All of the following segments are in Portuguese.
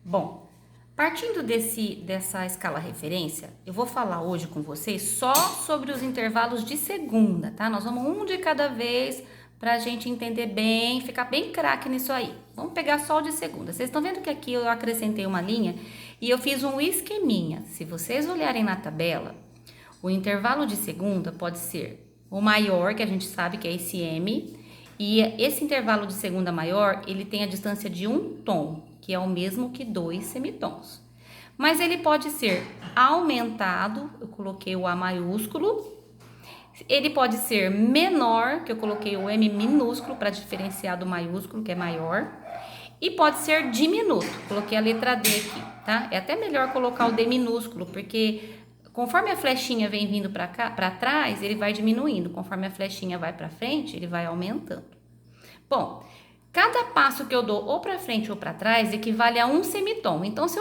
Bom, partindo dessa escala referência, eu vou falar hoje com vocês só sobre os intervalos de segunda, tá? Nós vamos um de cada vez pra gente entender bem, ficar bem craque nisso aí. Vamos pegar só o de segunda. Vocês estão vendo que aqui eu acrescentei uma linha e eu fiz um esqueminha. Se vocês olharem na tabela, o intervalo de segunda pode ser o maior, que a gente sabe que é esse M, e esse intervalo de segunda maior, ele tem a distância de um tom, que é o mesmo que 2 semitons. Mas ele pode ser aumentado, eu coloquei o A maiúsculo. Ele pode ser menor, que eu coloquei o M minúsculo para diferenciar do maiúsculo, que é maior. E pode ser diminuto, coloquei a letra D aqui, tá? É até melhor colocar o D minúsculo, porque conforme a flechinha vem vindo para cá, para trás, ele vai diminuindo. Conforme a flechinha vai para frente, ele vai aumentando. Bom, cada passo que eu dou ou para frente ou para trás equivale a um semitom. Então, se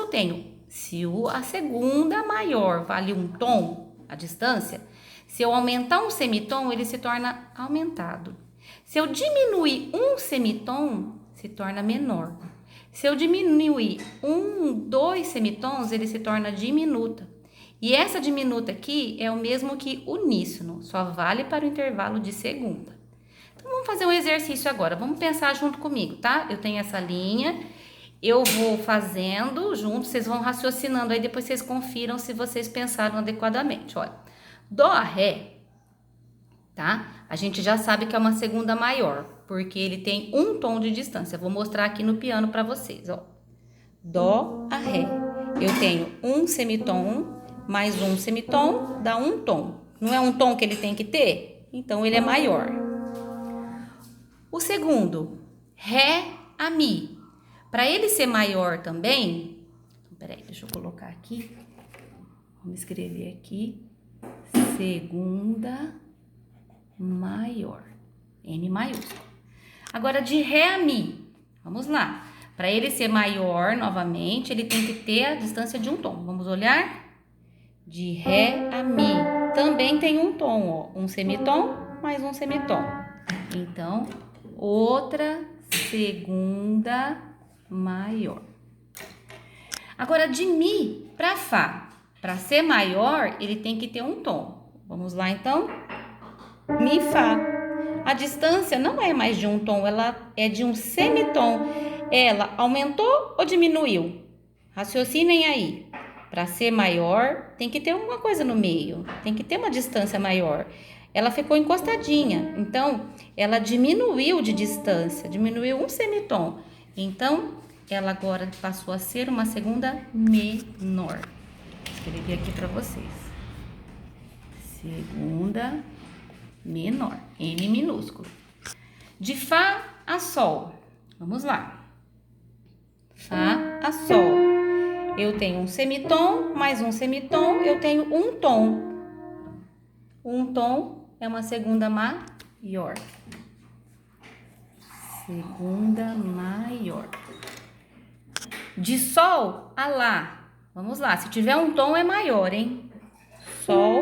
a segunda maior vale um tom, a distância, se eu aumentar um semitom, ele se torna aumentado. Se eu diminuir um semitom, se torna menor. Se eu diminuir dois semitons, ele se torna diminuta. E essa diminuta aqui é o mesmo que uníssono, só vale para o intervalo de segunda. Então, vamos fazer um exercício agora, vamos pensar junto comigo, tá? Eu tenho essa linha, eu vou fazendo junto, vocês vão raciocinando, aí depois vocês confiram se vocês pensaram adequadamente. Olha, Dó a Ré, tá? A gente já sabe que é uma segunda maior, porque ele tem um tom de distância. Vou mostrar aqui no piano para vocês, ó. Dó a Ré. Eu tenho um semitom mais um semitom dá um tom. Não é um tom que ele tem que ter? Então, ele é maior. O segundo, Ré a Mi. Para ele ser maior também, peraí, deixa eu colocar aqui. Vamos escrever aqui. Segunda maior. M maiúsculo. Agora, de Ré a Mi. Vamos lá. Para ele ser maior, novamente, ele tem que ter a distância de um tom. Vamos olhar? De Ré a Mi. Também tem um tom, ó. Um semitom mais um semitom. Então, outra segunda maior. Agora, de Mi para Fá. Para ser maior, ele tem que ter um tom. Vamos lá, então? Mi, Fá. A distância não é mais de um tom, ela é de um semitom. Ela aumentou ou diminuiu? Raciocinem aí. Para ser maior, tem que ter alguma coisa no meio, tem que ter uma distância maior. Ela ficou encostadinha, então ela diminuiu de distância, diminuiu um semitom. Então, ela agora passou a ser uma segunda menor. Vou escrever aqui para vocês. Segunda menor, M minúsculo. De Fá a Sol, vamos lá. Fá a Sol. Eu tenho um semitom, mais um semitom, eu tenho um tom. Um tom é uma segunda maior. Segunda maior. De Sol a Lá. Vamos lá, se tiver um tom é maior, hein? Sol,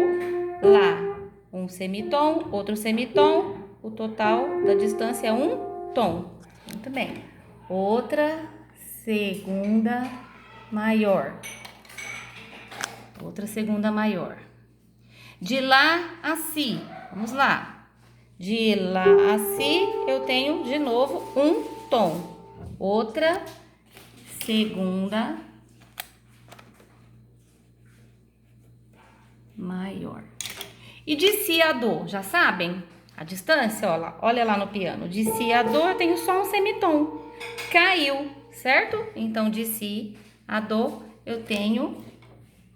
Lá. Um semitom, outro semitom. O total da distância é um tom. Muito bem. Outra segunda maior. Outra segunda maior. De Lá a Si. Vamos lá. De Lá a Si, eu tenho de novo um tom. Outra segunda maior. E de Si a Dó, já sabem? A distância, olha lá no piano. De Si a Dó, eu tenho só um semitom. Caiu, certo? Então, de Si a Dó, eu tenho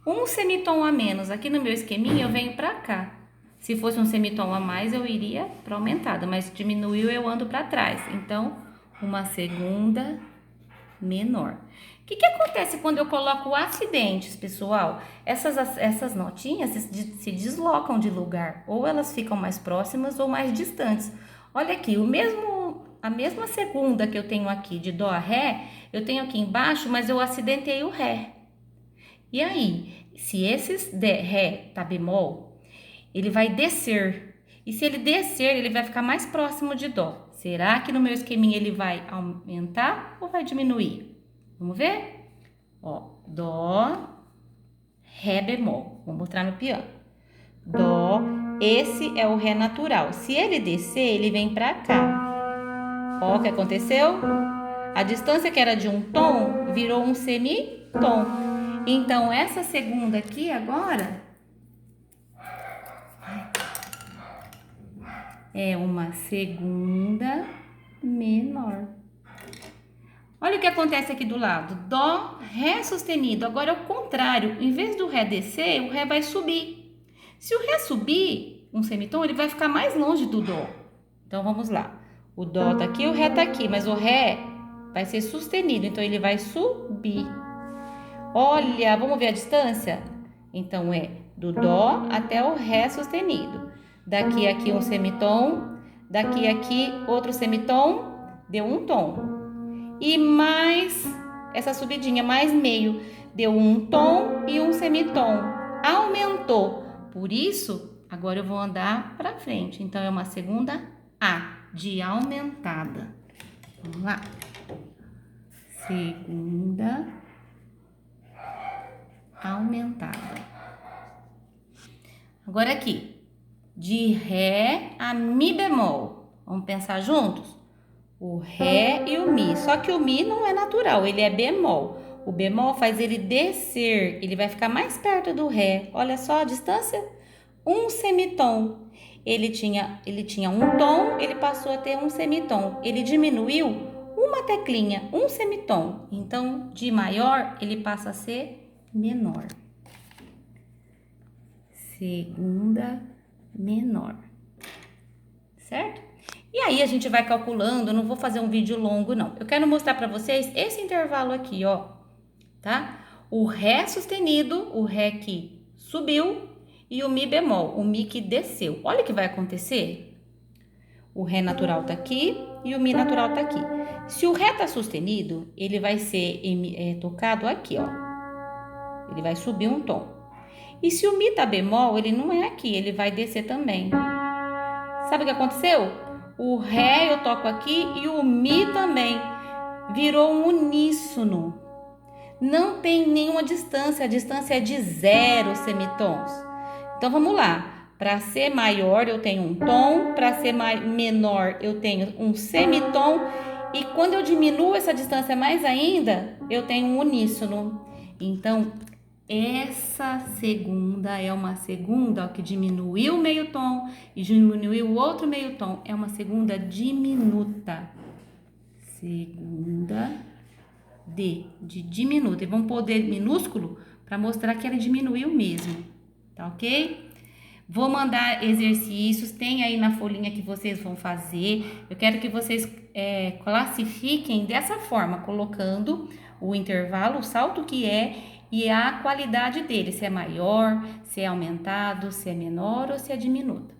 um semitom a menos. Aqui no meu esqueminha, eu venho pra cá. Se fosse um semitom a mais, eu iria pra aumentada, mas diminuiu, eu ando pra trás. Então, uma segunda menor. O que acontece quando eu coloco acidentes, pessoal? Essas notinhas se deslocam de lugar, ou elas ficam mais próximas ou mais distantes. Olha aqui, a mesma segunda que eu tenho aqui de Dó a Ré, eu tenho aqui embaixo, mas eu acidentei o Ré. E aí, se Ré tá bemol, ele vai descer. E se ele descer, ele vai ficar mais próximo de Dó. Será que no meu esqueminha ele vai aumentar ou vai diminuir? Vamos ver? Ó, dó, ré bemol. Vou mostrar no piano. Dó, esse é o ré natural. Se ele descer, ele vem pra cá. Ó, o que aconteceu? A distância que era de um tom virou um semitom. Então, essa segunda aqui agora é uma segunda menor. Olha o que acontece aqui do lado. Dó, ré sustenido. Agora é o contrário. Em vez do ré descer, o ré vai subir. Se o ré subir um semitom, ele vai ficar mais longe do dó. Então, vamos lá. O dó tá aqui, o ré tá aqui, mas o ré vai ser sustenido, então ele vai subir. Olha, vamos ver a distância? Então, é do dó até o ré sustenido. Daqui aqui um semitom, daqui aqui outro semitom, deu um tom. E mais essa subidinha, mais meio, deu um tom e um semitom. Aumentou. Por isso, agora eu vou andar para frente. Então, é uma segunda A, de aumentada. Vamos lá. Segunda aumentada. Agora aqui, de ré a mi bemol. Vamos pensar juntos? O ré e o mi. Só que o mi não é natural, ele é bemol. O bemol faz ele descer, ele vai ficar mais perto do ré. Olha só a distância. Um semitom. Ele tinha um tom, ele passou a ter um semitom. Ele diminuiu uma teclinha, um semitom. Então, de maior, ele passa a ser menor. Segunda menor. Certo? E aí a gente vai calculando, eu não vou fazer um vídeo longo não. Eu quero mostrar para vocês esse intervalo aqui, ó, tá? O ré sustenido, o ré que subiu e o mi bemol, o mi que desceu. Olha o que vai acontecer. O ré natural tá aqui e o mi natural tá aqui. Se o ré tá sustenido, ele vai ser tocado aqui, ó. Ele vai subir um tom. E se o mi tá bemol, ele não é aqui, ele vai descer também. Sabe o que aconteceu? O ré eu toco aqui e o mi também. Virou um uníssono. Não tem nenhuma distância, a distância é de 0 semitons. Então vamos lá. Para ser maior eu tenho um tom, para ser menor eu tenho um semitom. E quando eu diminuo essa distância mais ainda, eu tenho um uníssono. Então, essa segunda é uma segunda que diminuiu o meio tom e diminuiu o outro meio tom. É uma segunda diminuta. Segunda de diminuta. E vamos pôr o D minúsculo para mostrar que ela diminuiu mesmo. Tá ok? Vou mandar exercícios, tem aí na folhinha que vocês vão fazer. Eu quero que vocês classifiquem dessa forma, colocando o intervalo, o salto que é e a qualidade dele, se é maior, se é aumentado, se é menor ou se é diminuto.